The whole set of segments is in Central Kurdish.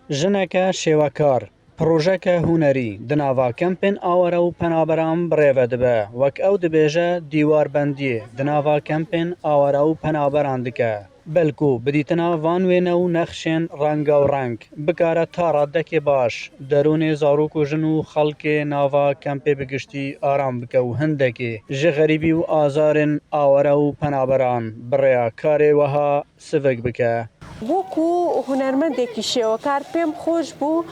Jineke şêwekar, projeke hunerî di nava kempên aware û penaberan birêve dibe. Wek ew dibêje dîwarbendiyê di nava kempên aware û penaberan dike. Belkû bidîtina van wêne û nexşên rengawereng bikare ta radekê baş, derûnê zarok û jin û xelkê nava kempê bi giştî aram bike û hindekê ji xerîbî û azarên aware û penaberan bi rêya karê wiha sivik bike. وەکو هونەرمەندێکی شێوەکار پێم خۆش بوو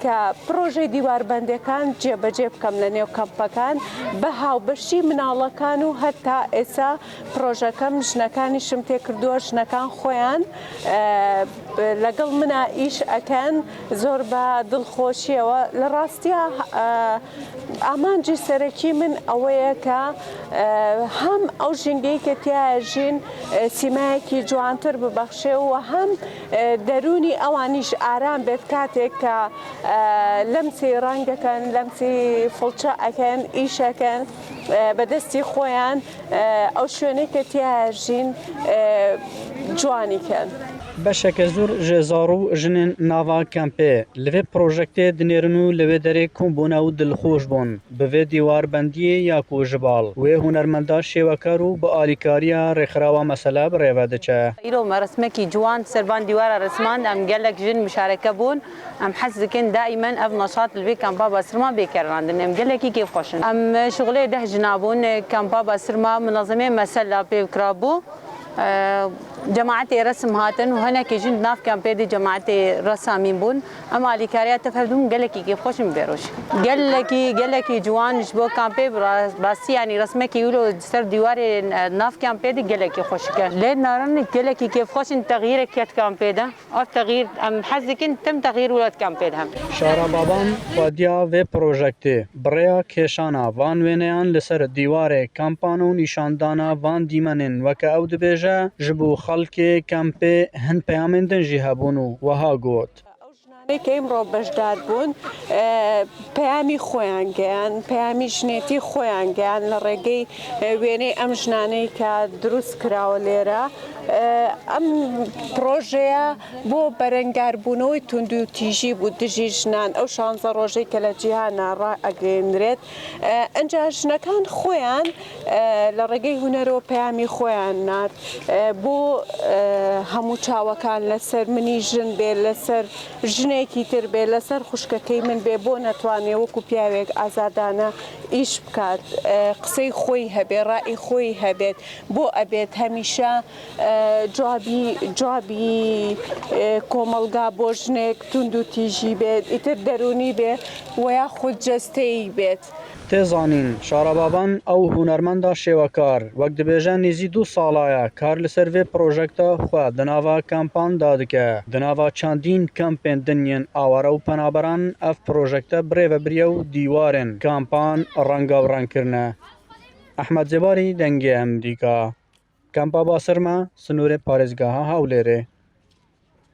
کە پرۆژەی دیواربەندەکان جێبەجێ بکەم لە نێو کەمپەکان بە هاوبەشی مناڵەکان و هەتا ئێستا پرۆژەکەم ژنەکانیشم تێکردووە ژنەکان خۆیان لەگەڵ منە ئیش ئەکەن زۆر بە دڵخۆشیەوە لە ڕاستیە ئامانجی سەرەکی من ئەوەیە کە هەم ئەو ژینگەی کە تیاژین سیمایەکی جوانتر ببەخشێ و هەم دەرونی ئەوانیش ئارام بێت کاتێک کە لەمسی ڕەنگەکەن لەمسی فڵچە ئەکەن ئیشەکەن بەدەستی خۆیان ئەو شوێنەی کە تیاژین جوانیکەن. Beşeke zûr ji zar û jinên nava kempê li vê projektê dinêrin û li vê derê kombûne û dilxweş bûn bi vê dîwarbendiyê ya ku ji bal wê hunermenda şêwekar û bi alîkariya rêxirawa mesele birêve diçe. îro me resmekî ciwan servan dîwara resman em gelek jin müşareke bûn em hez dikin daîmen ev neşat li vê kampa basirma bêkerandin em gelekî kêfxweşin em şixulê deh jina bûn kampa basirma minazemê mesela pêvkirabû جماعتي رسم هاتن وهناك جن ناف كامبيدي جماعتي رسامين بون اما الكاريات تفهمون قال لك كيف خوش مبيروش قال لك جوان جبو كامبي بس يعني رسمك يقولوا سر ديواري ناف كامبيدي قال لك خوش لين نارن قال لك كيف خوش تغيير كيت كامبيدا او تغيير ام حزكن تم تغيير ولاد كامبيدا شارا بابان ودیا و پروژکتی بریا کشانا وان وینیان لسر دیواره کامپانو نشاندانا وان دیمنن وک او دبیجه جبو خەڵکێ کەمپێ هەند پەیامên din jî hebûn û wiha got. کە ئیمڕۆ بەشدار بوون پەیامی خۆیان گەیان پەیامی ژنێتی خۆیان گەیان لە ڕێگەی وێنەی ئەم ژنانەی کە دروست کراوە لێرە ئەم پرۆژەیە بۆ بەرەنگاربوونەوەی توند و تیژی بوو دژی ژنان ئەو 16 ڕۆژەی کە لە جیهانە ڕائەگەیەندرێت ئەنجا ژنەکان خۆیان لە ڕێگەی هونەرەوە پەیامی خۆیان نارد بۆ هەموو چاوەکان لەسەر منی ژن بێ لەسەر ژنێکی تر بێ لەسەر خوشکەکەی من بێ بۆ نەتوانێ وەکو پیاوێک ئازادانە ئیش بکات قسەی خۆی هەبێ ڕای خۆی هەبێت بۆ ئەبێت هەمیشە جوابی کۆمەلگا بۆ ژنێک تند و تیژی بێت ئیتر دەرونی بێ ویا خودجەستەیی بێت. تێزانین شارەبابان ئەو هونەرمەندا شێوەکار وەک دەبێژە نێزی 2 ساڵایە کار لەسەر vê پرۆژەکتە xwe di nava kempan da dike. Di nava çandîn kempên din yên aware û penaberan ev projekte birêve biriye û dîwarên kampan rengawereng kirine. Ehmed Zêbarî Dengê Emrîka Kempa Basirme Sinûrê Parêzgeha Hewlêrê